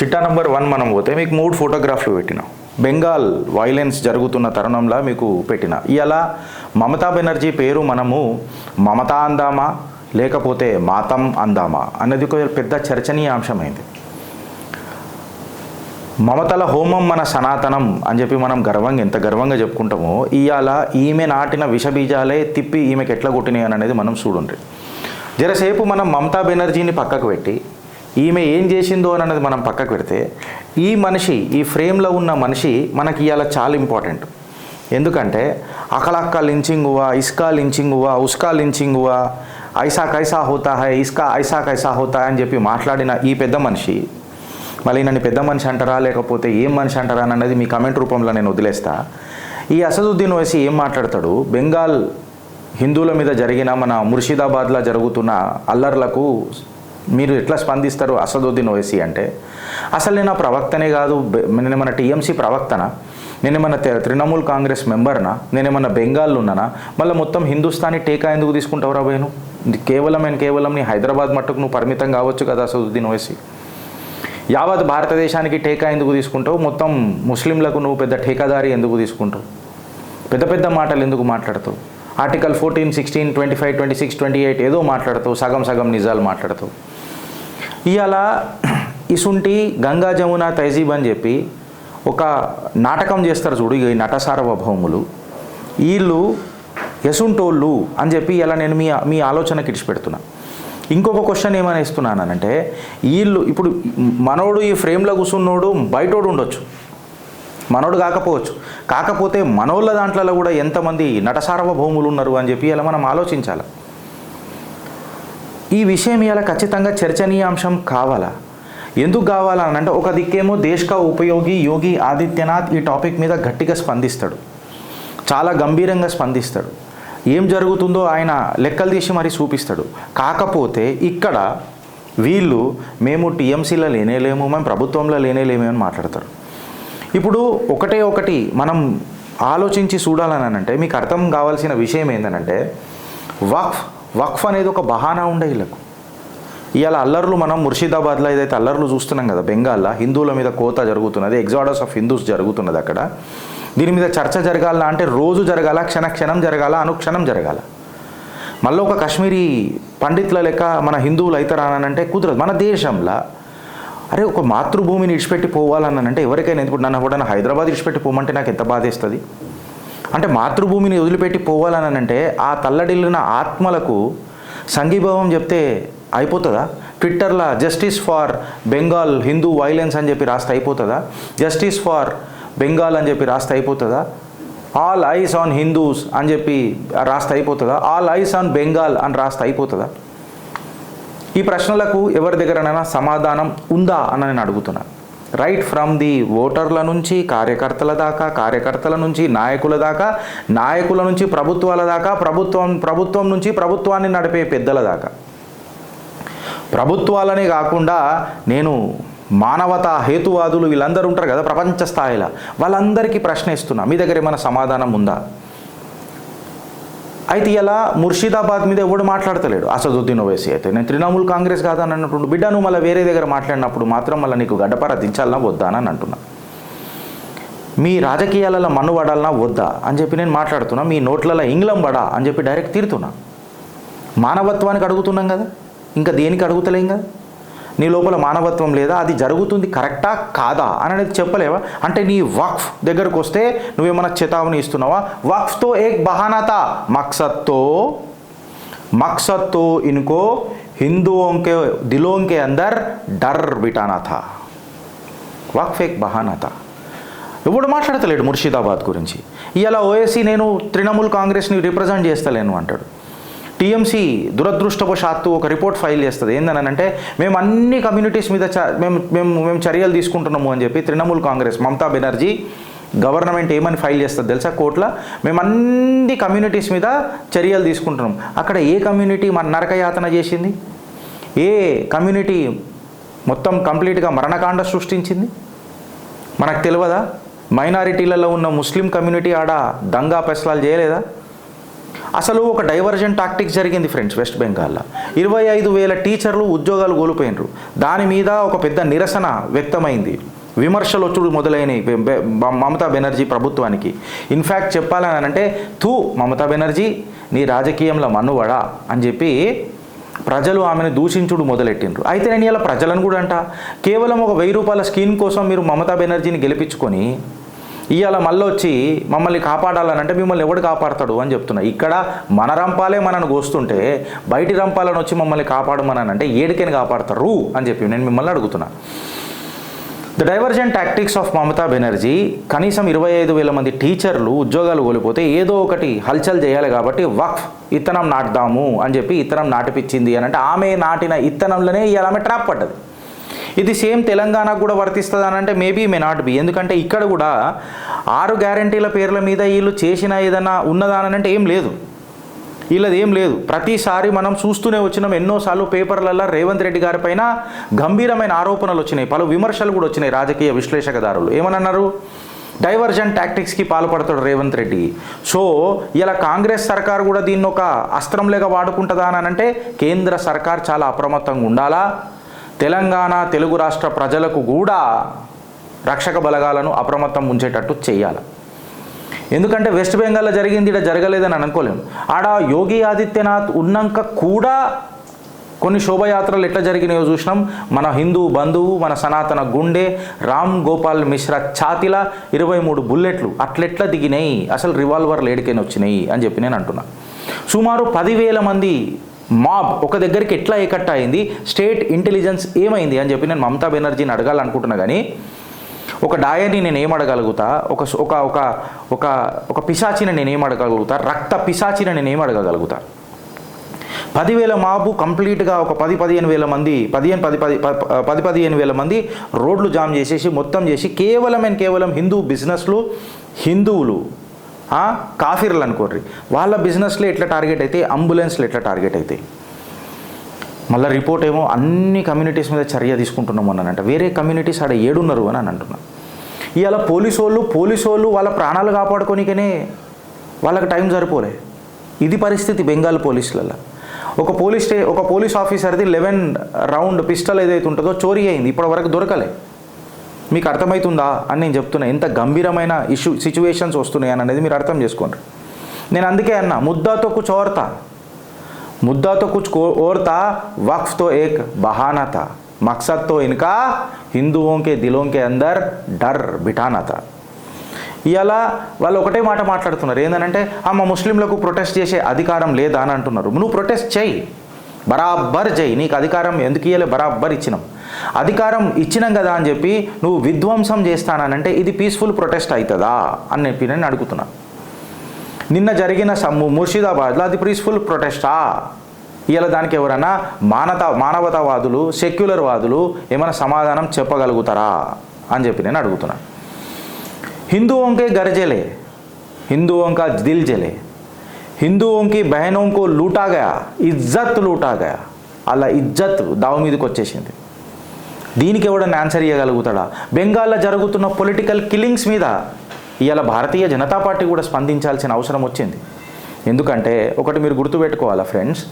చిట్టా నంబర్ 1 మనం పోతే మీకు 3 ఫోటోగ్రాఫ్లు పెట్టినా. బెంగాల్ వైలెన్స్ జరుగుతున్న తరుణంలో మీకు పెట్టిన. ఇలా మమతా బెనర్జీ పేరు మనము మమతా అందామా లేకపోతే మాతం అందామా అన్నది ఒక పెద్ద చర్చనీయాంశమైంది. మమతల హోమం మన సనాతనం అని చెప్పి మనం ఎంత గర్వంగా చెప్పుకుంటామో, ఇవాళ ఈమె నాటిన విషబీజాలే తిప్పి ఈమెకి ఎట్లా కొట్టినాయి అనేది మనం చూడండి. జరసేపు మనం మమతా బెనర్జీని పక్కకు పెట్టి ఈమె ఏం చేసిందో అన్నది మనం పక్కకు పెడితే, ఈ మనిషి, ఈ ఫ్రేమ్లో ఉన్న మనిషి మనకి ఇవాళ చాలా ఇంపార్టెంట్. ఎందుకంటే అకలక్క lynching హువా, Iska lynching హువా, ఉస్కా lynching హువా, ఐసా కైసా హోతా high, Iska ఐసా కైసా హోతా అని చెప్పి మాట్లాడిన ఈ పెద్ద మనిషి, మళ్ళీ నన్ను పెద్ద మనిషి అంటారా లేకపోతే ఏం మనిషి అంటారా అన్నది మీ కమెంట్ రూపంలో నేను వదిలేస్తా. ఈ అసదుద్దీన్ ఓవైసీ ఏం మాట్లాడతాడు? బెంగాల్ హిందువుల మీద జరిగిన మన ముర్షిదాబాద్లో జరుగుతున్న అల్లర్లకు మీరు ఎట్లా స్పందిస్తారు అసదుద్దీన్ ఓవైసీ అంటే, అసలు నేను ఆ ప్రవక్తనే కాదు, నేనేమన్నా టీఎంసీ ప్రవక్తనా, నేనేమన్నా తృణమూల్ కాంగ్రెస్ మెంబర్నా, నేనేమన్నా బెంగాల్లో ఉన్నానా, మళ్ళీ మొత్తం హిందుస్థానీ టీకా ఎందుకు తీసుకుంటావురా భయ్? కేవలం నీ హైదరాబాద్ మట్టుకు నువ్వు పరిమితం కావచ్చు కదా అసదుద్దీన్ ఓవైసీ. యావత్ భారతదేశానికి టీకా ఎందుకు తీసుకుంటావు? మొత్తం ముస్లింలకు నువ్వు పెద్ద ఠేకాదారి ఎందుకు తీసుకుంటావు? పెద్ద పెద్ద మాటలు ఎందుకు మాట్లాడతావు? ఆర్టికల్ 14, 16, 25, 26, 28 ఏదో మాట్లాడతావు, సగం నిజాలు మాట్లాడతావు. ఇవాళ ఇసుంటి గంగా జమున తహజీబ్ అని చెప్పి ఒక నాటకం చేస్తారు చూడు, ఈ నట సార్వభౌములు, వీళ్ళు ఎసుంటోళ్ళు అని చెప్పి ఇలా నేను మీ ఆలోచనకి ఇడిచిపెడుతున్నా. ఇంకొక క్వశ్చన్ ఏమైనా ఇస్తున్నానంటే, వీళ్ళు ఇప్పుడు మనోడు ఈ ఫ్రేమ్లో కూర్చున్నోడు బయటోడు ఉండొచ్చు, మనోడు కాకపోతే మనోళ్ళ దాంట్లో కూడా ఎంతమంది నట సార్వభౌములు ఉన్నారు అని చెప్పి ఇలా మనం ఆలోచించాలి. ఈ విషయం ఇలా ఖచ్చితంగా చర్చనీయాంశం కావాలా? ఎందుకు కావాలా అని అంటే, ఒక దిక్కేమో దేశ్ ఉపయోగి యోగి ఆదిత్యనాథ్ ఈ టాపిక్ మీద గట్టిగా స్పందిస్తాడు, చాలా గంభీరంగా స్పందిస్తాడు, ఏం జరుగుతుందో ఆయన లెక్కలు తీసి మరి చూపిస్తాడు. కాకపోతే ఇక్కడ వీళ్ళు మేము టీఎంసీలో లేనేలేము, మేము ప్రభుత్వంలో లేనేలేము అని మాట్లాడతారు. ఇప్పుడు ఒకటి మనం ఆలోచించి చూడాలని అంటే మీకు అర్థం కావాల్సిన విషయం ఏంటంటే, వక్ఫ్ అనేది ఒక బహానా ఉండే వీళ్ళకు. ఇవాళ అల్లర్లు మనం ముర్షిదాబాద్లో ఏదైతే అల్లర్లు చూస్తున్నాం కదా, బెంగాల్లో హిందువుల మీద కోత జరుగుతున్నది, ఎగ్జాడస్ ఆఫ్ హిందూస్ జరుగుతున్నది అక్కడ. దీని మీద చర్చ జరగాల అంటే రోజు జరగాల, క్షణం జరగాల, అనుక్షణం జరగాల. మళ్ళీ ఒక కాశ్మీరీ పండితుల లెక్క మన హిందువులు అవుతారనంటే కుదరదు. మన దేశంలో అరే ఒక మాతృభూమిని ఇడిచిపెట్టి పోవాలనంటే ఎవరికైనా, ఇప్పుడు నన్ను కూడా హైదరాబాద్ ఇడిచిపెట్టి పోమంటే నాకు ఎంత బాధేస్తుంది. అంటే మాతృభూమిని వదిలిపెట్టి పోవాలనంటే ఆ తల్లడిల్లిన ఆత్మలకు సంఘీభావం చెప్తే అయిపోతుందా? ట్విట్టర్లో justice for Bengal Hindu violence అని చెప్పి రాస్తే అయిపోతుందా? జస్టిస్ ఫార్ బెంగాల్ అని చెప్పి రాస్తే అయిపోతుందా? ఆల్ ఐస్ ఆన్ హిందూస్ అని చెప్పి రాస్తే అయిపోతుందా? ఆల్ ఐస్ ఆన్ బెంగాల్ అని రాస్తే అయిపోతుందా? ఈ ప్రశ్నలకు ఎవరి దగ్గరనైనా సమాధానం ఉందా అని నేను అడుగుతున్నాను. రైట్ ఫ్రమ్ ది ఓటర్ల నుంచి కార్యకర్తల దాకా, కార్యకర్తల నుంచి నాయకుల దాకా, నాయకుల నుంచి ప్రభుత్వాల దాకా, ప్రభుత్వం నుంచి ప్రభుత్వాన్ని నడిపే పెద్దల దాకా, ప్రభుత్వాలనే కాకుండా నేను మానవతా హేతువాదులు వీళ్ళందరూ ఉంటారు కదా ప్రపంచ స్థాయిలో, వాళ్ళందరికీ ప్రశ్న ఇస్తున్నా, మీ దగ్గర ఏమైనా సమాధానం ఉందా? అయితే ఇలా ముర్షిదాబాద్ మీద ఎవడు మాట్లాడతలేడు. అసదుద్దీన్ ఓవైసీ అయితే నేను తృణమూల్ కాంగ్రెస్ కాదని అన్నట్టు, బిడ్డ నువ్వు మళ్ళీ వేరే దగ్గర మాట్లాడినప్పుడు మాత్రం మళ్ళీ నీకు గడ్డపార దించాలన్నా వద్దా అని అంటున్నా. మీ రాజకీయాలలో మన్ను పడాలన్నా వద్దా అని చెప్పి నేను మాట్లాడుతున్నా. మీ నోట్లలో ఇంగ్లం పడా అని చెప్పి డైరెక్ట్ తీరుతున్నా. మానవత్వానికి అడుగుతున్నాం కదా, ఇంకా దేనికి అడుగుతలేం కదా. నీ లోపల మానవత్వం లేదా? అది జరుగుతుంది కరెక్టా కాదా అని అనేది చెప్పలేవా? అంటే నీ వక్ఫ్ దగ్గరకు వస్తే నువ్వేమన్నా చేతావని ఇస్తున్నావా? వక్ఫ్తో ఏక్ బహానా తా, మక్సద్తో ఇన్కో हिंदुओं के दिलों के अंदर डर बिठाना था. వక్ఫ్ ఏక్ బహానా తా. ఎవడు మాట్లాడతలేడు ముర్షిదాబాద్ గురించి. ఇలా ఓవైసీ నేను తృణమూల్ కాంగ్రెస్ని రిప్రజెంట్ చేస్తలేను అంటాడు. టీఎంసీ దురదృష్టవశాత్తు ఒక రిపోర్ట్ ఫైల్ చేస్తుంది. ఏందనంటే మేము అన్ని కమ్యూనిటీస్ మీద మేము చర్యలు తీసుకుంటున్నాము అని చెప్పి తృణమూల్ కాంగ్రెస్ మమతా బెనర్జీ గవర్నమెంట్ ఏమని ఫైల్ చేస్తుంది తెలుసా కోర్టులో? మేము అన్ని కమ్యూనిటీస్ మీద చర్యలు తీసుకుంటున్నాం. అక్కడ ఏ కమ్యూనిటీ మన నరకయాతన చేసింది? ఏ కమ్యూనిటీ మొత్తం కంప్లీట్గా మరణకాండ సృష్టించింది? మనకు తెలియదా? మైనారిటీలలో ఉన్న ముస్లిం కమ్యూనిటీ ఆడ దంగా పెసలాలు చేయలేదా? అసలు ఒక డైవర్జన్ టాక్టిక్స్ జరిగింది ఫ్రెండ్స్ వెస్ట్ బెంగాల్లో. 25,000 టీచర్లు ఉద్యోగాలు కోల్పోయినరు. దాని మీద ఒక పెద్ద నిరసన వ్యక్తమైంది, విమర్శలు వచ్చుడు మొదలైనవి మమతా బెనర్జీ ప్రభుత్వానికి. ఇన్ఫ్యాక్ట్ చెప్పాలని అంటే మమతా బెనర్జీ నీ రాజకీయంలో మన్నువడా అని చెప్పి ప్రజలు ఆమెను దూషించుడు మొదలెట్టిండ్రు. అయితే నేను ఇలా ప్రజలను కూడా అంట, కేవలం ఒక 1000 రూపాయల స్కీమ్ కోసం మీరు మమతా బెనర్జీని గెలిపించుకొని ఇవాళ మళ్ళీ వచ్చి మమ్మల్ని కాపాడాలనంటే మిమ్మల్ని ఎవడు కాపాడతాడు అని చెప్తున్నా. ఇక్కడ మన రంపాలే మనను కోస్తుంటే బయటి రంపాలను వచ్చి మమ్మల్ని కాపాడమనంటే ఏడికని కాపాడతారు అని చెప్పి నేను మిమ్మల్ని అడుగుతున్నా. The divergent tactics of Mamata Banerjee, కనీసం 25,000 మంది టీచర్లు ఉద్యోగాలు కోల్పోతే ఏదో ఒకటి హల్చల్ చేయాలి కాబట్టి వక్ఫ్ ఇత్తనం నాటుదాము అని చెప్పి ఇత్తనం నాటిపించింది అని అంటే ఆమె నాటిన ఇత్తనంలోనే ఇవాళ ఆమె ట్రాప్ పడ్డది. ఇది సేమ్ తెలంగాణకు కూడా వర్తిస్తుంది అని అంటే మేబీ మే నాట్ బి. ఎందుకంటే ఇక్కడ కూడా 6 గ్యారంటీల పేర్ల మీద వీళ్ళు చేసిన ఏదైనా ఉన్నదానంటే ఏం లేదు, వీళ్ళది ఏం లేదు. ప్రతిసారి మనం చూస్తూనే వచ్చినాం, ఎన్నోసార్లు పేపర్లలో రేవంత్ రెడ్డి గారి పైన గంభీరమైన ఆరోపణలు వచ్చినాయి, పలు విమర్శలు కూడా వచ్చినాయి. రాజకీయ విశ్లేషకదారులు ఏమన్నారు, డైవర్జన్ టాక్టిక్స్కి పాల్పడతాడు రేవంత్ రెడ్డి. సో ఇలా కాంగ్రెస్ సర్కార్ కూడా దీన్ని ఒక అస్త్రంలేగా వాడుకుంటుందా అని అంటే కేంద్ర సర్కార్ చాలా అప్రమత్తంగా ఉండాలా. తెలంగాణ తెలుగు రాష్ట్ర ప్రజలకు కూడా రక్షక బలగాలను అప్రమత్తం ఉంచేటట్టు చేయాలి. ఎందుకంటే వెస్ట్ బెంగాల్లో జరిగింది ఇక్కడ జరగలేదని అనుకోలేము. ఆడ యోగి ఆదిత్యనాథ్ ఉన్నాక కూడా కొన్ని శోభయాత్రలు ఎట్లా జరిగినాయో చూసినాం. మన హిందూ బంధువు, మన సనాతన గుండె రామ్ గోపాల్ మిశ్రా ఛాతిల 23 బుల్లెట్లు అట్లెట్లా దిగినాయి, అసలు రివాల్వర్లు ఏడికైనా వచ్చినాయి అని చెప్పి నేను అంటున్నా. సుమారు 10,000 మంది మాబ్ ఒక దగ్గరికి ఎట్లా ఏకట్ట అయింది, స్టేట్ ఇంటెలిజెన్స్ ఏమైంది అని చెప్పి నేను మమతా బెనర్జీని అడగాలనుకుంటున్నా. కానీ ఒక డాయర్ని నేను ఏం అడగలుగుతా, ఒక ఒక ఒక ఒక ఒక పిశాచిని నేను ఏం అడగలుగుతా, రక్త పిశాచిని నేను ఏం అడగగలుగుతా. 10,000 మాబు కంప్లీట్గా ఒక 10,000-15,000 మంది 10,000-15,000 మంది రోడ్లు జామ్ చేసేసి మొత్తం చేసి కేవలం హిందూ బిజినెస్లు, హిందువులు కాఫీర్లు అనుకోర్రి, వాళ్ళ బిజినెస్లో ఎట్లా టార్గెట్ అయితే, అంబులెన్స్లు ఎట్లా టార్గెట్ అయితే. మళ్ళీ రిపోర్ట్ ఏమో అన్ని కమ్యూనిటీస్ మీద చర్య తీసుకుంటున్నాము అని అంటే వేరే కమ్యూనిటీస్ ఆడ ఏడున్నారు అని అంటున్నాను. ఇవాళ పోలీసు వాళ్ళు వాళ్ళ ప్రాణాలు కాపాడుకోనికనే వాళ్ళకి టైం సరిపోలే. ఇది పరిస్థితి బెంగాల్ పోలీసులలో. ఒక పోలీస్ ఆఫీసర్ది 11 రౌండ్ పిస్టల్ ఏదైతే ఉంటుందో చోరీ అయింది, ఇప్పటి వరకు దొరకలే. మీకు అర్థమవుతుందా అని నేను చెప్తున్నా. ఎంత గంభీరమైన సిచ్యువేషన్స్ వస్తున్నాయి అనేది మీరు అర్థం చేసుకోండి. నేను అందుకే అన్నా, ముద్దాతో కుచ్ ఓర్తా वक्फ तो एक बहाना था, मकसद तो इनका हिंदुओं के दिलों के अंदर डर बिठाना था. ఇలా వాళ్ళు ఒకటే మాట మాట్లాడుతున్నారు, ఏంటంటే మా ముస్లింలకు ప్రొటెస్ట్ చేసే అధికారం లేదా అని అంటున్నారు. నువ్వు ప్రొటెస్ట్ చేయి, బరాబర్ చేయి, నీకు అధికారం ఎందుకు ఇవ్వలే, బరాబర్ ఇచ్చినాం. అధికారం ఇచ్చినాం కదా అని చెప్పి నువ్వు విధ్వంసం చేస్తానంటే ఇది పీస్ఫుల్ ప్రొటెస్ట్ అవుతుందా అని చెప్పి నేను అడుగుతున్నా. నిన్న జరిగిన ముర్షిదాబాద్లో అది పీస్ఫుల్ ప్రొటెస్టా? ఇలా దానికి ఎవరైనా మానవతావాదులు, సెక్యులర్ వాదులు ఏమైనా సమాధానం చెప్పగలుగుతారా అని చెప్పి నేను అడుగుతున్నా. हिंदुओं के घर जले, हिंदुओं का दिल जले, हिंदुओं की बहनों को लूटा गया, इज्जत लूटा गया, అలా ఇజ్జత్ దావ మీదకి వచ్చేసింది. దీనికి ఎవడన్నా ఆన్సర్ ఇవ్వగలుగుతాడా? బెంగాల్లో జరుగుతున్న పొలిటికల్ కిల్లింగ్స్ మీద ఇవాళ భారతీయ జనతా పార్టీ కూడా స్పందించాల్సిన అవసరం వచ్చింది. ఎందుకంటే ఒకటి మీరు గుర్తుపెట్టుకోవాలా ఫ్రెండ్స్,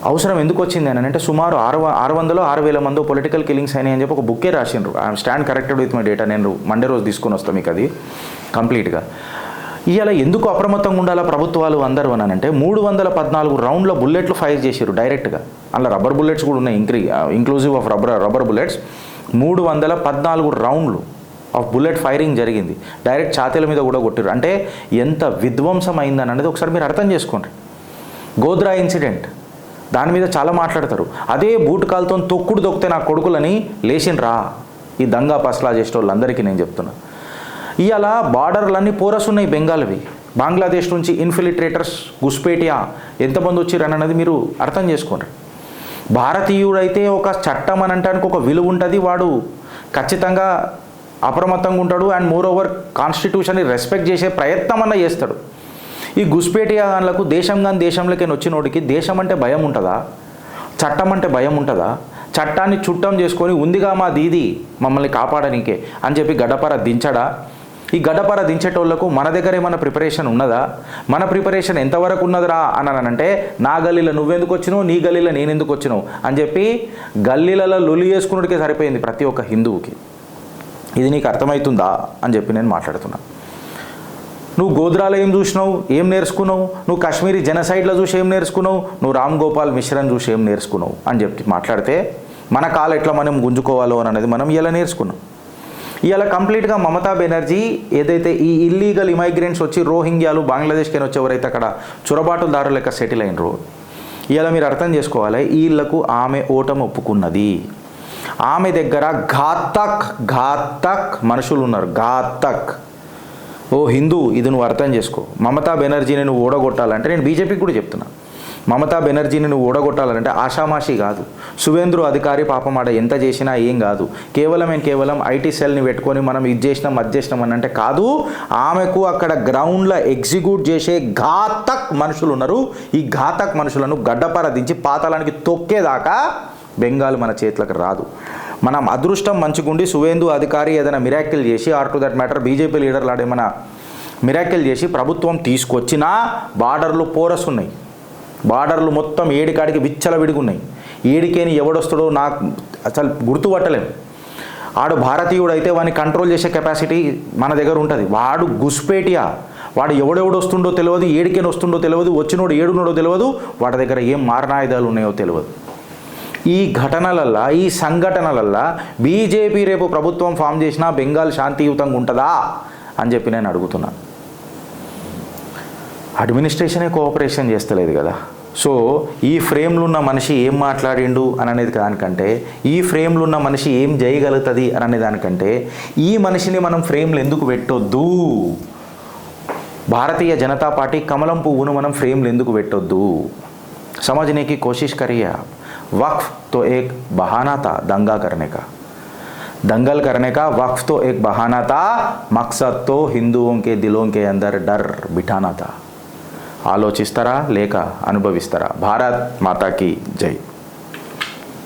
అవసరం ఎందుకు వచ్చింది అని అంటే సుమారు 600-6,000 మంది పొలిటికల్ కిల్లింగ్స్ అయినాయి అని చెప్పి ఒక బుక్కే రాసిండ్రు. I'm stand corrected with my data. నేను మండే రోజు తీసుకొని వస్తాను మీకు అది కంప్లీట్గా. ఇవాళ ఎందుకు అప్రమత్తంగా ఉండాలా ప్రభుత్వాలు అందరూ అని అంటే 314 రౌండ్ల బుల్లెట్లు ఫైర్ చేశారు డైరెక్ట్గా. అందులో రబ్బర్ బుల్లెట్స్ కూడా ఉన్నాయి, ఇంక్లూజివ్ ఆఫ్ రబ్బర్ బుల్లెట్స్. 314 రౌండ్లు ఆఫ్ బుల్లెట్ ఫైరింగ్ జరిగింది. డైరెక్ట్ ఛాతీల మీద కూడా కొట్టారు. అంటే ఎంత విధ్వంసం అయిందని అనేది ఒకసారి మీరు అర్థం చేసుకోండి. గోద్రా ఇన్సిడెంట్, దాని మీద చాలా మాట్లాడతారు. అదే బూట్ కాలుతో తొక్కితే నా కొడుకులని లేచిండ్రా ఈ దంగా పసలా చేసే వాళ్ళందరికీ నేను చెప్తున్నా. ఇవాళ బార్డర్లన్నీ పోరస్ ఉన్నాయి బెంగాల్వి. బంగ్లాదేశ్ నుంచి ఇన్ఫిల్ట్రేటర్స్ గుస్పేటియా ఎంతమంది వచ్చారని అనేది మీరు అర్థం చేసుకోండి. భారతీయుడైతే ఒక చట్టం అని అంటానికి ఒక విలువ ఉంటుంది, వాడు ఖచ్చితంగా అప్రమత్తంగా ఉంటాడు. అండ్ మోర్ ఓవర్ కాన్స్టిట్యూషన్ని రెస్పెక్ట్ చేసే ప్రయత్నం అన్న చేస్తాడు. ఈ గుస్పేటియాగాన్లకు దేశంలోకి వచ్చినోడికి దేశం అంటే భయం ఉంటుందా, చట్టం అంటే భయం ఉంటుందా? చట్టాన్ని చుట్టం చేసుకొని ఉందిగా మా దీది మమ్మల్ని కాపాడనీకే అని చెప్పి గడపర దించడా? ఈ గడ్డపార దించేటోళ్లకు మన దగ్గర ఏమైనా ప్రిపరేషన్ ఉన్నదా? మన ప్రిపరేషన్ ఎంతవరకు ఉన్నదిరా అని అంటే, నా గల్లీలో నువ్వెందుకు వచ్చినావు, నీ గల్లీలో నేను ఎందుకు వచ్చినావు అని చెప్పి గల్లీలలో లొల్లి చేసుకున్నట్టుకే సరిపోయింది ప్రతి ఒక్క హిందువుకి. ఇది నీకు అర్థమవుతుందా అని చెప్పి నేను మాట్లాడుతున్నాను. నువ్వు గోధ్రాలో ఏం చూసినావు, ఏం నేర్చుకున్నావు? నువ్వు కాశ్మీరీ జెనసైడ్లో చూసి ఏం నేర్చుకున్నావు? నువ్వు రామ్ గోపాల్ మిశ్రని చూసి ఏం నేర్చుకున్నావు అని చెప్పి మాట్లాడితే, మన కాలు ఎట్లా మనం గుంజుకోవాలో అనేది మనం ఇలా నేర్చుకున్నాం. ఇలా కంప్లీట్గా మమతా బెనర్జీ ఏదైతే ఈ ఇల్లీగల్ ఇమైగ్రెంట్స్ వచ్చి రోహింగ్యాలు బంగ్లాదేశ్కి వచ్చి ఎవరైతే అక్కడ చొరబాటుదారులు లెక్క సెటిల్ అయినరు, ఇలా మీరు అర్థం చేసుకోవాలి, వీళ్లకు ఆమె ఓటమి ఒప్పుకున్నది. ఆమె దగ్గర ఘాతక్ మనుషులు ఉన్నారు, ఘాతక్. ఓ హిందూ, ఇది నువ్వు అర్థం చేసుకో. మమతా బెనర్జీని నువ్వు ఓడగొట్టాలంటే, నేను బీజేపీకి కూడా చెప్తున్నా, మమతా బెనర్జీని నువ్వు ఓడగొట్టాలంటే ఆషామాషి కాదు. సువేంద్రు అధికారి పాపం ఆడ ఎంత చేసినా ఏం కాదు. కేవలం ఐటీ సెల్ని పెట్టుకొని మనం ఇది చేసినాం అది చేసినాం అని అంటే కాదు. ఆమెకు అక్కడ గ్రౌండ్లో ఎగ్జిక్యూట్ చేసే ఘాతక్ మనుషులు ఉన్నారు. ఈ ఘాతక్ మనుషులను గడ్డపార దించి పాతాళానికి తొక్కేదాకా బెంగాల్ మన చేతులకు రాదు. మనం అదృష్టం మంచుకుండి సువేందు అధికారి ఏదైనా మిరాకిల్ చేసి, or to that matter BJP లీడర్లు ఆడేమైనా మిరాకిల్ చేసి ప్రభుత్వం తీసుకొచ్చినా బార్డర్లు పోరస్ ఉన్నాయి. బార్డర్లు మొత్తం ఏడికాడికి విచ్చలవిడిగున్నాయి. ఏడికేని ఎవడొస్తాడో నాకు అసలు గుర్తుపట్టలేము. ఆడు భారతీయుడు అయితే వాడిని కంట్రోల్ చేసే కెపాసిటీ మన దగ్గర ఉంటుంది. వాడు గుస్పేటియా, వాడు ఎవడెవడు వస్తుండో తెలియదు, ఏడికేని వస్తుండో తెలియదు, వచ్చినోడు ఏడునోడో తెలియదు, వాడి దగ్గర ఏం మారణాయుధాలు ఉన్నాయో తెలియదు. ఈ ఘటనలల్లా, ఈ సంఘటనలల్లా బీజేపీ రేపు ప్రభుత్వం ఫామ్ చేసినా బెంగాల్ శాంతియుతంగా ఉంటుందా అని చెప్పి నేను అడుగుతున్నాను. అడ్మినిస్ట్రేషనే కోఆపరేషన్ చేస్తలేదు కదా. సో ఈ ఫ్రేమ్లో ఉన్న మనిషి ఏం మాట్లాడిండు అని అనేది దానికంటే, ఈ ఫ్రేమ్లో ఉన్న మనిషి ఏం చేయగలుగుతుంది అని అనే దానికంటే, ఈ మనిషిని మనం ఫ్రేమ్లు ఎందుకు పెట్టొద్దు, భారతీయ జనతా పార్టీ కమలం పువ్వును మనం ఫ్రేమ్లు ఎందుకు పెట్టొద్దు, समझने की कोशिश करिए आप. वक्फ तो एक बहाना था दंगा करने का, दंगल करने का वक्फ तो एक बहाना था, मकसद तो हिंदुओं के दिलों के अंदर डर बिठाना था. ఆలోచిస్తారా లేక అనుభవిస్తారా? భారత్ మాతాకి జై.